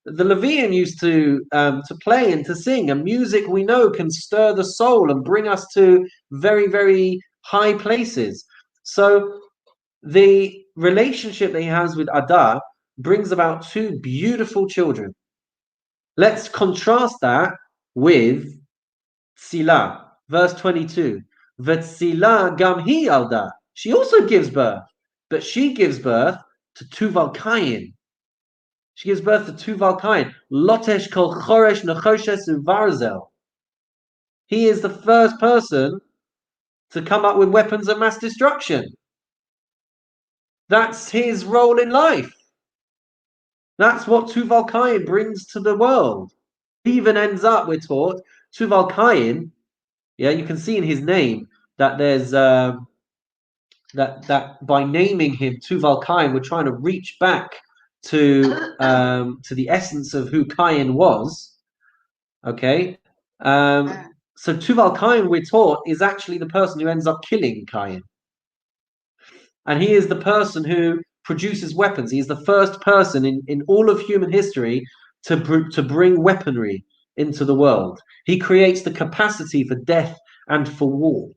The Levium used to play and to sing. And music, we know, can stir the soul and bring us to very, very high places. So the relationship that he has with Ada brings about 2 beautiful children. Let's contrast that with Tzila, verse 22. V'Tzila gam hi yalda. She also gives birth, but she gives birth to Tuval Kayin. She gives birth to Tuval Kayin. Lotesh kol choresh nechoshes uvarzel. He is the first person to come up with weapons of mass destruction. That's his role in life. That's what Tuval Kayin brings to the world. He even ends up, we're taught, Tuval Kayin. Yeah, you can see in his name that there's that by naming him Tuval Kayin, we're trying to reach back to the essence of who Kayin was. Okay, so Tuval Kayin, we're taught, is actually the person who ends up killing Kayin, and he is the person who produces weapons. He's the first person in all of human history to bring weaponry into the world. He creates the capacity for death and for war.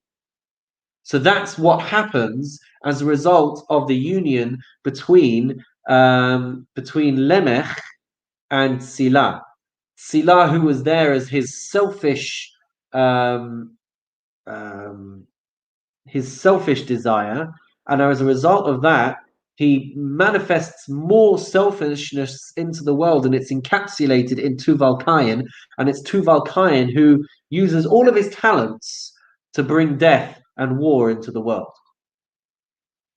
So that's what happens as a result of the union between Lemech and Sila. Sila, who was there as his selfish desire, and as a result of that, he manifests more selfishness into the world, and it's encapsulated in Tuval Kayin, and it's Tuval Kayin who uses all of his talents to bring death and war into the world.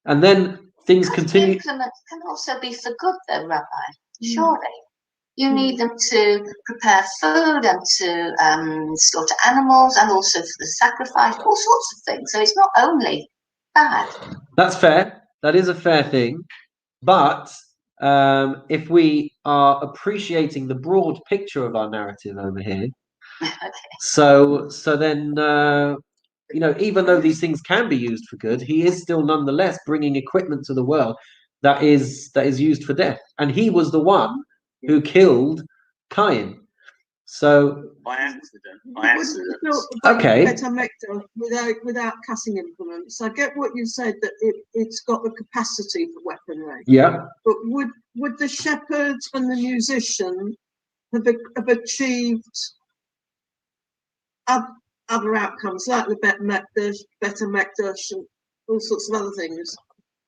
And then things continue.
Implements can also be for good, though, Rabbi. Surely. You need them to prepare food and to slaughter animals and also for the sacrifice, all sorts of things. So it's not only bad. That's
fair. That is a fair thing. But if we are appreciating the broad picture of our narrative over here,
okay.
So then, even though these things can be used for good, he is still nonetheless bringing equipment to the world that is used for death. And he was the one who killed Cain. So
by accident.
Okay.
Without cutting implements. I get what you said, that it's got the capacity for weaponry.
Yeah.
But would the shepherd and the musician have achieved other outcomes, like the better Mekdash, and all sorts of other things,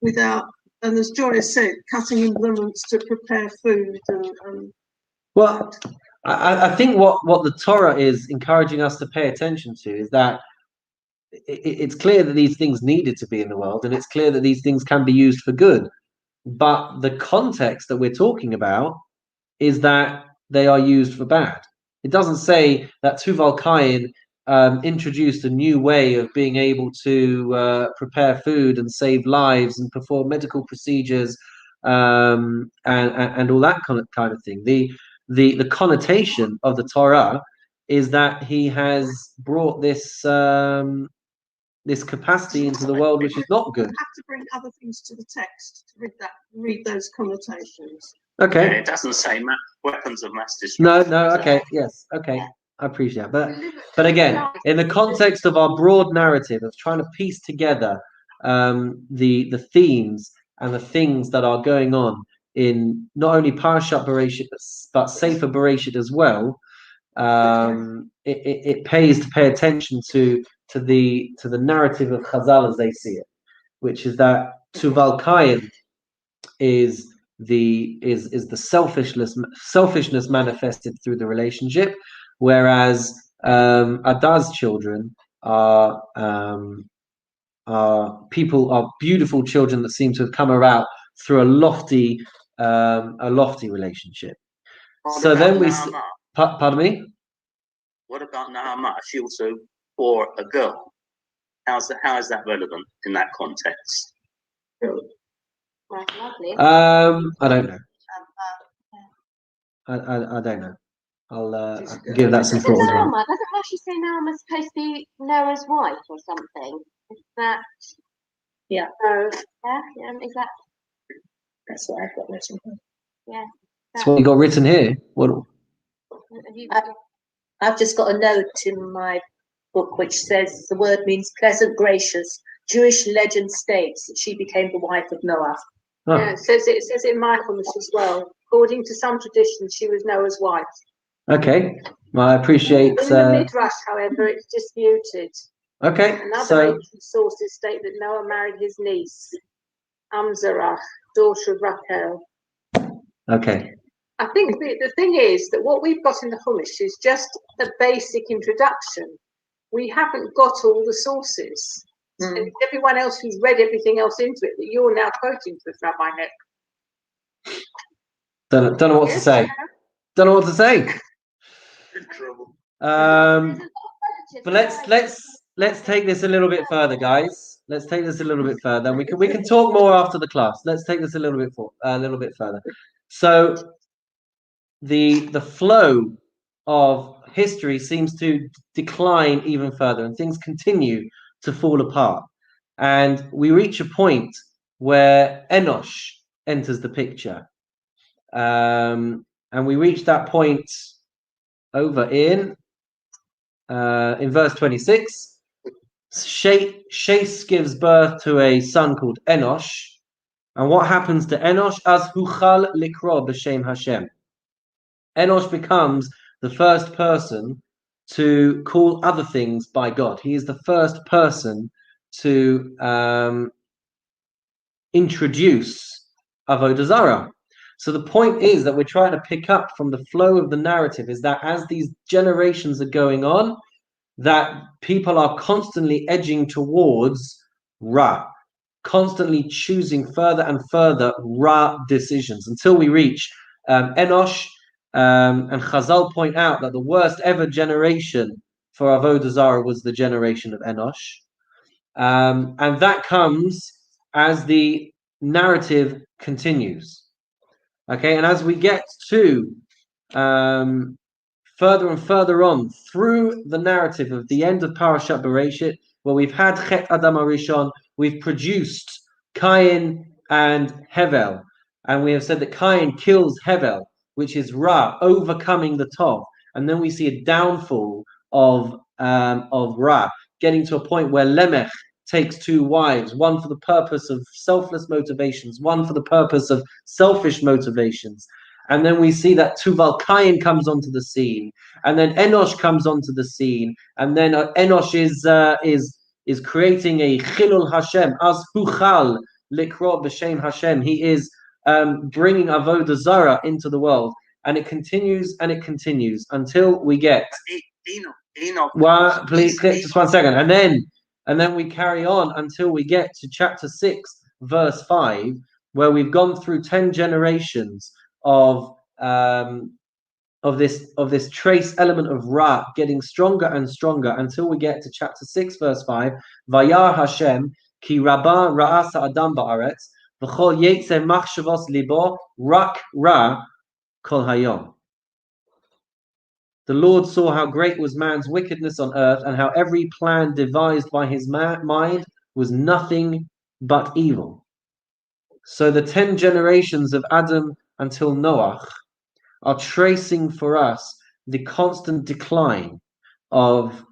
without, and as Joy said, cutting implements to prepare food and
Well, I think what the Torah is encouraging us to pay attention to is that it's clear that these things needed to be in the world, and it's clear that these things can be used for good. But the context that we're talking about is that they are used for bad. It doesn't say that Tuval Kain introduced a new way of being able to prepare food and save lives and perform medical procedures and all that kind of thing. The connotation of the Torah is that he has brought this this capacity into the world, which is not good.
You have to bring other things to the text to read those connotations.
Okay.
Yeah, it doesn't say weapons of mass destruction.
No. Okay. Yes. Okay. I appreciate that. But again, in the context of our broad narrative of trying to piece together the themes and the things that are going on in not only Parashat Bereshit but Sefer Bereshit as well, it pays to pay attention to the narrative of Chazal as they see it, which is that Tuval Kain is the selfishness manifested through the relationship, whereas Adaz's children are beautiful children that seem to have come about through a lofty relationship. So then we pardon me.
What about Nahama? She also bore a girl. How is that relevant in that context?
I don't know. I don't know. I'll give that some thought as well.
Doesn't Rashi say Naama's supposed to be Noah's wife or something? Is that?
Yeah.
Yeah, exactly.
That's what I've got written.
Yeah.
That's what you got written here. What?
I've just got a note in my book which says the word means pleasant, gracious. Jewish legend states that she became the wife of Noah.
Oh.
Yeah, it says in my Chumash as well. According to some traditions, she was Noah's wife.
Okay, well, I appreciate.
In the Midrash, however, it's disputed.
Okay,
Another ancient sources state that Noah married his niece, Amzarah, daughter of Rachel.
Okay.
I think the thing is that what we've got in the Chumash is just a basic introduction. We haven't got all the sources. And everyone else who's read everything else into it that you're now quoting to us, Rabbi Nick.
Don't know what to say. Don't know what to say. But let's take this a little bit further, guys. Let's take this a little bit further. We can talk more after the class. Let's take this a little bit further. So the flow of history seems to decline even further, and things continue to fall apart. And we reach a point where Enosh enters the picture. And we reach that point over in verse 26. Shase gives birth to a son called Enosh. And what happens to Enosh? As huchal likro b'shem Hashem. Enosh becomes the first person to call other things by God. He is the first person to introduce Avodah Zarah. So the point is that we're trying to pick up from the flow of the narrative is that as these generations are going on, that people are constantly edging towards Ra, constantly choosing further and further Ra decisions until we reach Enosh. And Chazal point out that the worst ever generation for Avodah Zarah was the generation of Enosh. And that comes as the narrative continues. Okay, and as we get to further and further on through the narrative of the end of Parashat Bereshit, where we've had Chet Adam Arishon, we've produced Cain and Hevel, and we have said that Cain kills Hevel, which is Ra, overcoming the Tov, and then we see a downfall of Ra, getting to a point where Lemech takes two wives, one for the purpose of selfless motivations, one for the purpose of selfish motivations. And then we see that Tuval Cain comes onto the scene, and then Enosh comes onto the scene, and then Enosh is creating a Chilul Hashem, as Huchal Likro B'Shem Hashem. He is bringing Avodah Zarah into the world, and it continues until we get.
Enoch.
Well, please, just 1 second, and then we carry on until we get to chapter 6, verse 5, where we've gone through 10 generations of this trace element of Ra getting stronger and stronger until we get to chapter 6, verse 5. Vayar Hashem ki rabba ra'asa adam ba'aretz v'chol yetze machshavos libo rak ra kol hayom. The Lord saw how great was man's wickedness on earth, and how every plan devised by his mind was nothing but evil. So the 10 generations of Adam until Noach are tracing for us the constant decline of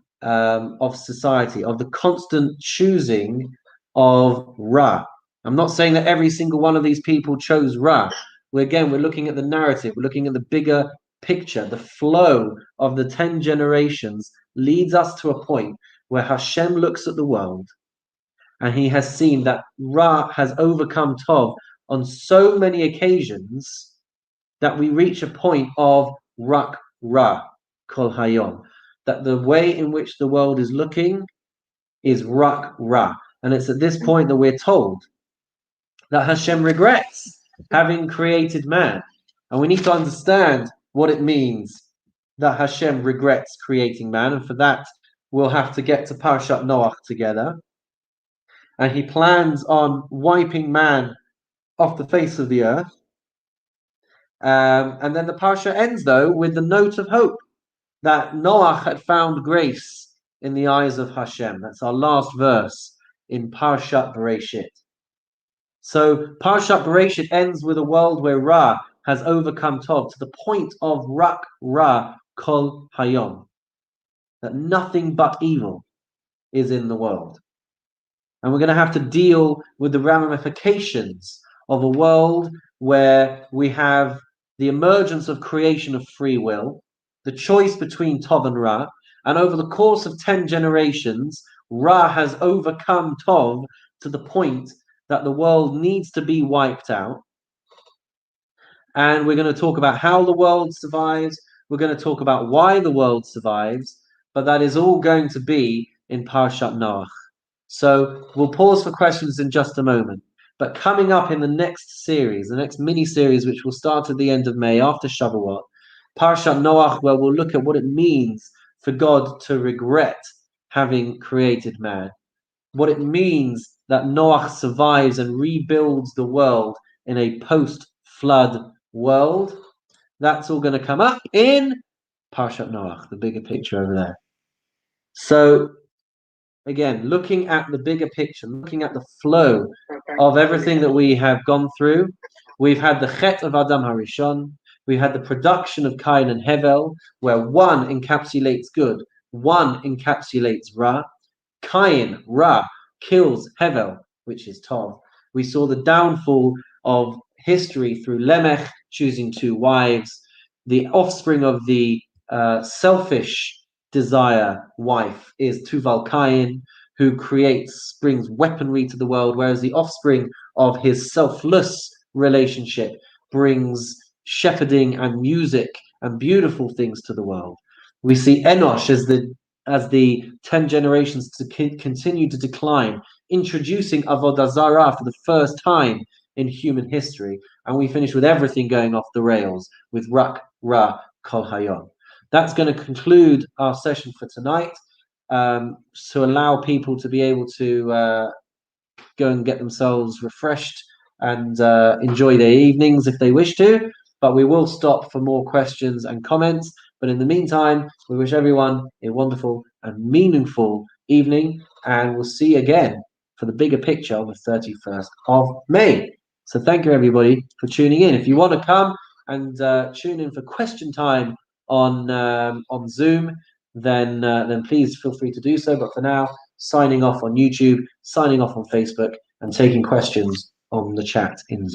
society, of the constant choosing of Ra. I'm not saying that every single one of these people chose Ra. We're looking at the narrative. We're looking at the bigger picture. The flow of the 10 generations leads us to a point where Hashem looks at the world and he has seen that Ra has overcome Tov on so many occasions that we reach a point of Rak Ra Kol Hayom, that the way in which the world is looking is Rak Ra. And it's at this point that we're told that Hashem regrets having created man. And we need to understand what it means that Hashem regrets creating man. And for that, we'll have to get to Parashat Noach together. And he plans on wiping man off the face of the earth. And then the Parsha ends, though, with the note of hope that Noach had found grace in the eyes of Hashem. That's our last verse in Parshat Bereshit. So Parshat Bereshit ends with a world where Ra has overcome Tov to the point of Rak Ra Kol Hayom, that nothing but evil is in the world. And we're going to have to deal with the ramifications of a world where we have the emergence of creation of free will, the choice between Tov and Ra, and over the course of 10 generations, Ra has overcome Tov to the point that the world needs to be wiped out. And we're going to talk about how the world survives. We're going to talk about why the world survives. But that is all going to be in Parshat Noach. So we'll pause for questions in just a moment. But coming up in the next series, the next mini-series, which will start at the end of May after Shavuot, Parshat Noach, where we'll look at what it means for God to regret having created man. What it means that Noach survives and rebuilds the world in a post-flood world. That's all going to come up in Parshat Noach, the bigger picture over there. So again, looking at the bigger picture, looking at the flow of everything that we have gone through, we've had the Chet of Adam Harishon, we had the production of Cain and Hevel, where one encapsulates good, one encapsulates Ra. Cain, Ra, kills Hevel, which is Tov. We saw the downfall of history through Lemech choosing two wives, the offspring of the selfish desire wife is Tuval Cain, who brings weaponry to the world, whereas the offspring of his selfless relationship brings shepherding and music and beautiful things to the world. We see Enosh as the 10 generations to continue to decline, introducing Avodah Zarah for the first time in human history, and we finish with everything going off the rails with Rak Ra Kol Hayom. That's going to conclude our session for tonight, to allow people to be able to go and get themselves refreshed and enjoy their evenings if they wish to. But we will stop for more questions and comments. But in the meantime, we wish everyone a wonderful and meaningful evening, and we'll see you again for the bigger picture on the 31st of May. So thank you, everybody, for tuning in. If you want to come and tune in for question time on Zoom, then please feel free to do so. But for now, signing off on YouTube, signing off on Facebook, and taking questions on the chat in Zoom.